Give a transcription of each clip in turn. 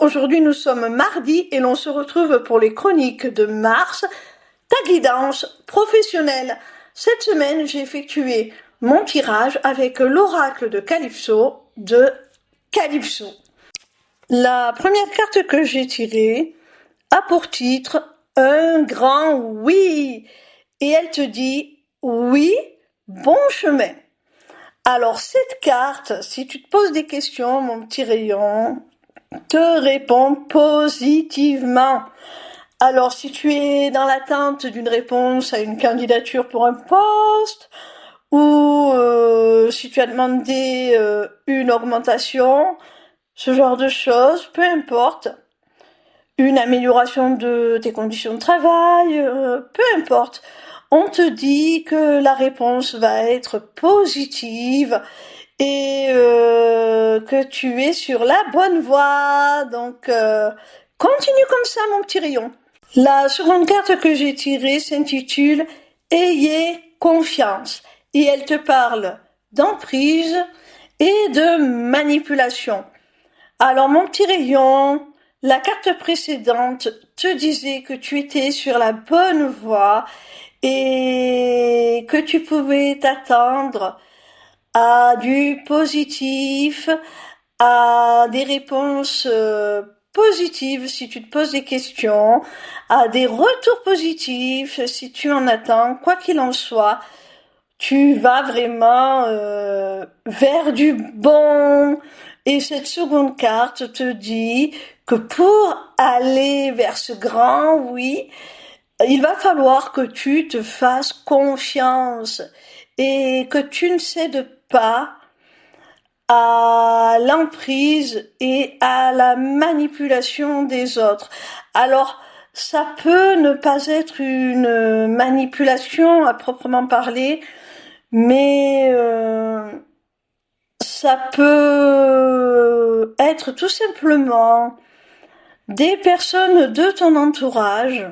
Aujourd'hui nous sommes mardi et l'on se retrouve pour les chroniques de mars, ta guidance professionnelle. Cette semaine j'ai effectué mon tirage avec l'oracle de Calypso de Calypso. La première carte que j'ai tirée a pour titre un grand oui et elle te dit oui, bon chemin. Alors cette carte, si tu te poses des questions, mon petit rayon, te répond positivement. Alors si tu es dans l'attente d'une réponse à une candidature pour un poste, ou si tu as demandé une augmentation, ce genre de choses, peu importe, une amélioration de tes conditions de travail, peu importe, on te dit que la réponse va être positive et que tu es sur la bonne voie. Donc, continue comme ça, mon petit rayon. La seconde carte que j'ai tirée s'intitule « Ayez confiance » et elle te parle d'emprise et de manipulation. Alors, mon petit rayon, la carte précédente te disait que tu étais sur la bonne voie et que tu pouvais t'attendre à du positif, à des réponses positives si tu te poses des questions, à des retours positifs si tu en attends. Quoi qu'il en soit, tu vas vraiment vers du bon. Et cette seconde carte te dit que pour aller vers ce grand oui, il va falloir que tu te fasses confiance et que tu ne cèdes pas à l'emprise et à la manipulation des autres. Alors, ça peut ne pas être une manipulation à proprement parler, mais ça peut être tout simplement des personnes de ton entourage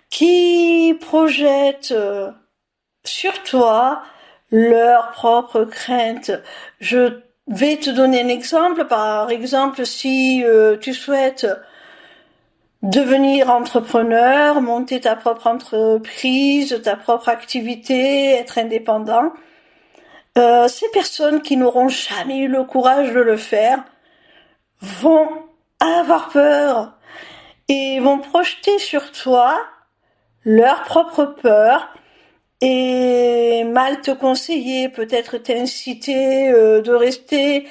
qui projettent sur toi leurs propres craintes. Je vais te donner un exemple. Par exemple, si tu souhaites devenir entrepreneur, monter ta propre entreprise, ta propre activité, être indépendant, ces personnes qui n'auront jamais eu le courage de le faire vont avoir peur et vont projeter sur toi leur propre peur et mal te conseiller, peut-être t'inciter de rester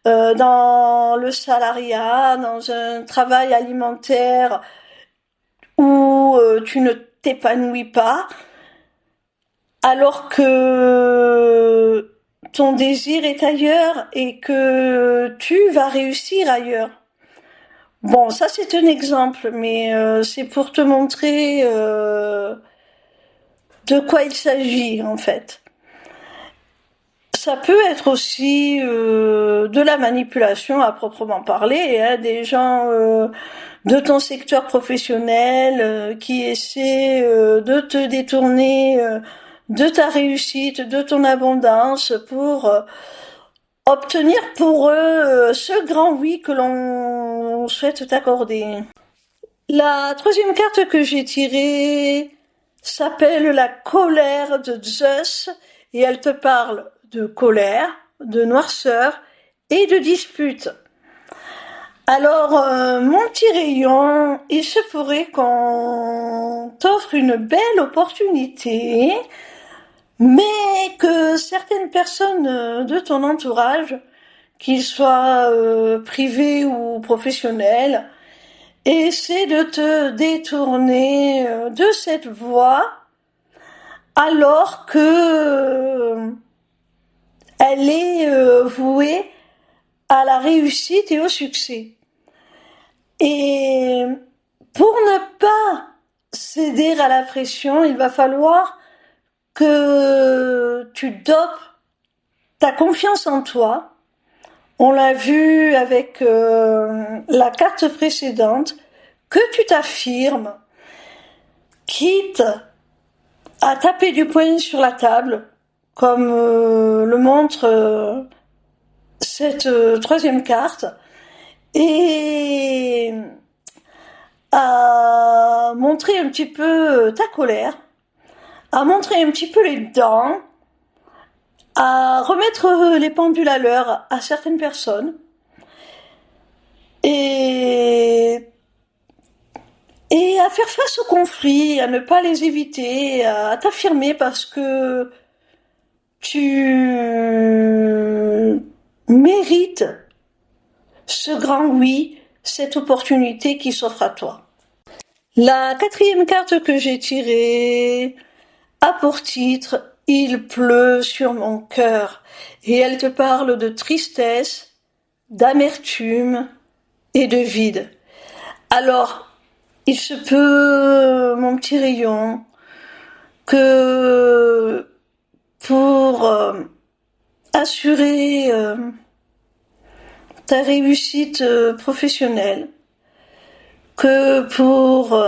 dans le salariat, dans un travail alimentaire où tu ne t'épanouis pas, alors que ton désir est ailleurs et que tu vas réussir ailleurs. Bon, ça c'est un exemple, mais c'est pour te montrer de quoi il s'agit en fait. Ça peut être aussi de la manipulation à proprement parler, hein, des gens de ton secteur professionnel qui essaient de te détourner de ta réussite, de ton abondance pour obtenir pour eux ce grand oui que l'on souhaite t'accorder. La troisième carte que j'ai tirée s'appelle la colère de Zeus et elle te parle de colère, de noirceur et de dispute. Alors, mon petit rayon, il se pourrait qu'on t'offre une belle opportunité, mais que certaines personnes de ton entourage, qu'ils soient privés ou professionnels, essaient de te détourner de cette voie alors que elle est vouée à la réussite et au succès. Et pour ne pas céder à la pression, il va falloir que tu dopes ta confiance en toi. On l'a vu avec la carte précédente, que tu t'affirmes, quitte à taper du poing sur la table, comme le montre cette troisième carte, et à montrer un petit peu ta colère, à montrer un petit peu les dents, à remettre les pendules à l'heure à certaines personnes et à faire face aux conflits, à ne pas les éviter, à t'affirmer parce que tu mérites ce grand oui, cette opportunité qui s'offre à toi. La quatrième carte que j'ai tirée a pour titre « Il pleut sur mon cœur » et elle te parle de tristesse, d'amertume et de vide. Alors, il se peut, mon petit rayon, que pour assurer ta réussite professionnelle, que pour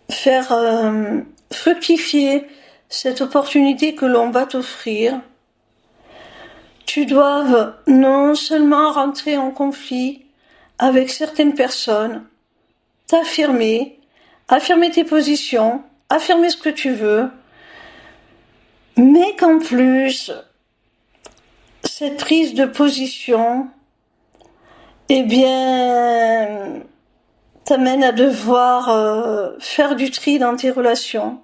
faire fructifier cette opportunité que l'on va t'offrir, tu dois non seulement rentrer en conflit avec certaines personnes, t'affirmer, affirmer tes positions, affirmer ce que tu veux, mais qu'en plus, cette prise de position, eh bien, t'amène à devoir faire du tri dans tes relations.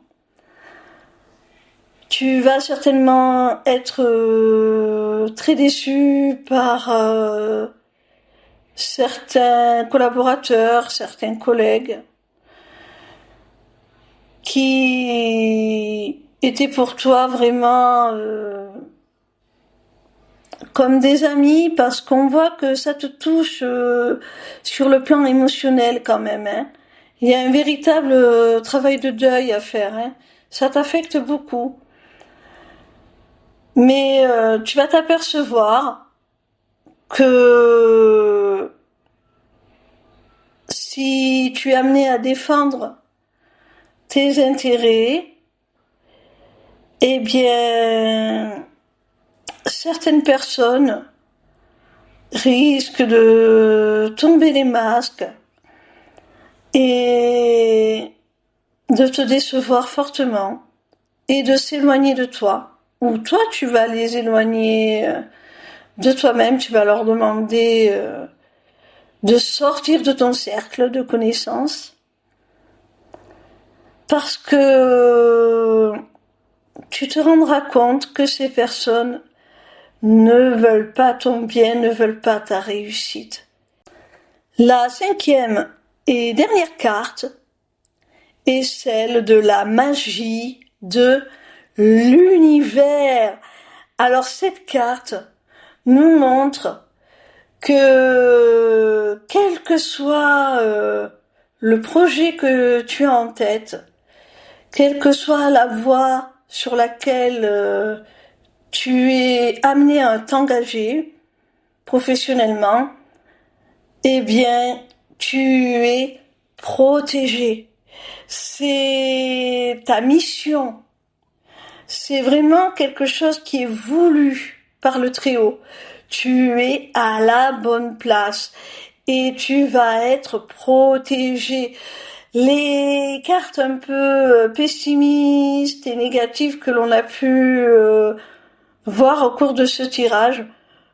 Tu vas certainement être très déçu par certains collaborateurs, certains collègues qui étaient pour toi vraiment comme des amis, parce qu'on voit que ça te touche sur le plan émotionnel quand même. Hein. Il y a un véritable travail de deuil à faire. Hein. Ça t'affecte beaucoup. Mais tu vas t'apercevoir que si tu es amené à défendre tes intérêts, eh bien, certaines personnes risquent de tomber les masques et de te décevoir fortement et de s'éloigner de toi. Ou toi, tu vas les éloigner de toi-même, tu vas leur demander de sortir de ton cercle de connaissances parce que tu te rendras compte que ces personnes ne veulent pas ton bien, ne veulent pas ta réussite. La cinquième et dernière carte est celle de la magie de l'univers. Alors cette carte nous montre que quel que soit le projet que tu as en tête, quelle que soit la voie sur laquelle tu es amené à t'engager professionnellement, eh bien, tu es protégé. C'est ta mission. C'est vraiment quelque chose qui est voulu par le Très-Haut. Tu es à la bonne place et tu vas être protégé. Les cartes un peu pessimistes et négatives que l'on a pu voir au cours de ce tirage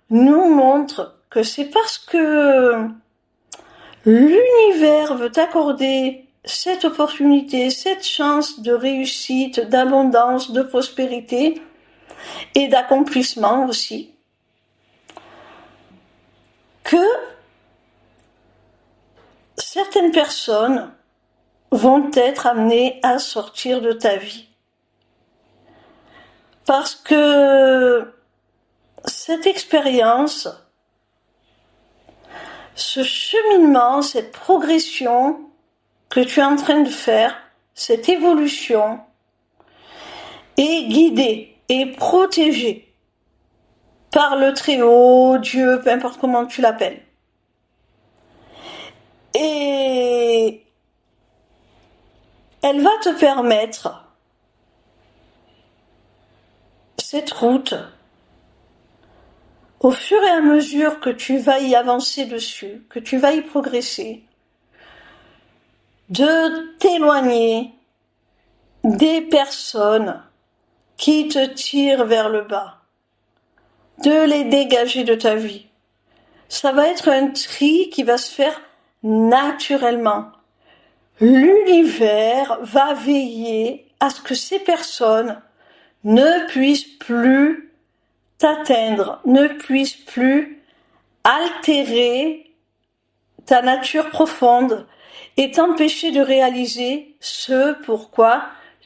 nous montrent que c'est parce que l'univers veut t'accorder cette opportunité, cette chance de réussite, d'abondance, de prospérité et d'accomplissement aussi, que certaines personnes vont être amenées à sortir de ta vie. Parce que cette expérience, ce cheminement, cette progression que tu es en train de faire, cette évolution, est guidée et protégée par le Très-Haut, Dieu, peu importe comment tu l'appelles. Et elle va te permettre, cette route, Au fur et à mesure que tu vas y avancer dessus, que tu vas y progresser, de t'éloigner des personnes qui te tirent vers le bas, de les dégager de ta vie. Ça va être un tri qui va se faire naturellement. L'univers va veiller à ce que ces personnes ne puissent plus t'atteindre, ne puissent plus altérer ta nature profonde et t'empêcher de réaliser ce pourquoi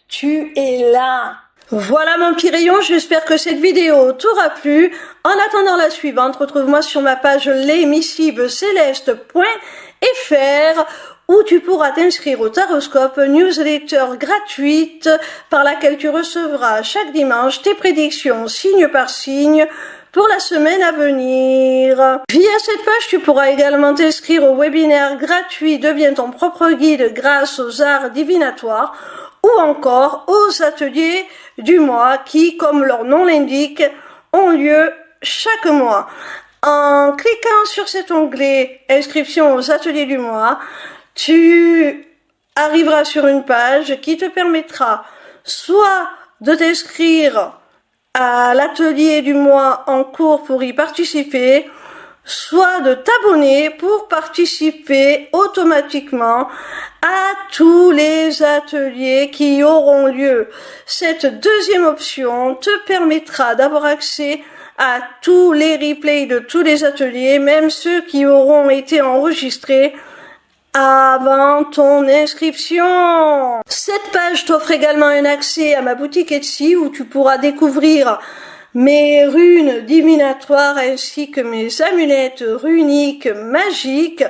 tu es là. Voilà mon petit rayon, j'espère que cette vidéo t'aura plu. En attendant la suivante, retrouve-moi sur ma page lesmissiblecéleste.fr où tu pourras t'inscrire au Taroscope, newsletter gratuite par laquelle tu recevras chaque dimanche tes prédictions signe par signe pour la semaine à venir. Via cette page, tu pourras également t'inscrire au webinaire gratuit Deviens ton propre guide grâce aux arts divinatoires ou encore aux ateliers du mois qui, comme leur nom l'indique, ont lieu chaque mois. En cliquant sur cet onglet Inscription aux ateliers du mois, tu arriveras sur une page qui te permettra soit de t'inscrire à l'atelier du mois en cours pour y participer, soit de t'abonner pour participer automatiquement à tous les ateliers qui auront lieu. Cette deuxième option te permettra d'avoir accès à tous les replays de tous les ateliers, même ceux qui auront été enregistrés avant ton inscription. Cette page t'offre également un accès à ma boutique Etsy où tu pourras découvrir mes runes divinatoires ainsi que mes amulettes runiques magiques,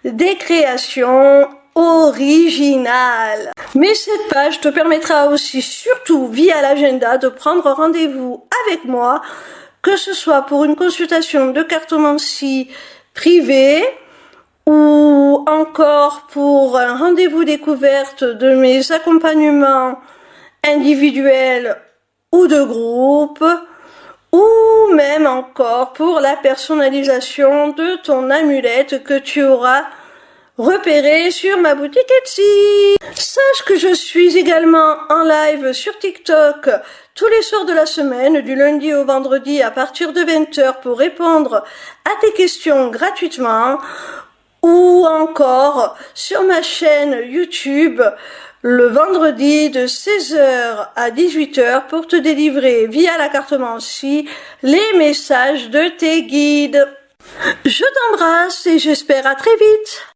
des créations originales. Mais cette page te permettra aussi, surtout via l'agenda, de prendre rendez-vous avec moi, que ce soit pour une consultation de cartomancie privée ou encore pour un rendez-vous découverte de mes accompagnements individuels ou de groupe, ou même encore pour la personnalisation de ton amulette que tu auras repérée sur ma boutique Etsy. Sache que je suis également en live sur TikTok tous les soirs de la semaine, du lundi au vendredi à partir de 20h pour répondre à tes questions gratuitement, ou encore sur ma chaîne YouTube le vendredi de 16h à 18h pour te délivrer via la cartomancie les messages de tes guides. Je t'embrasse et j'espère à très vite.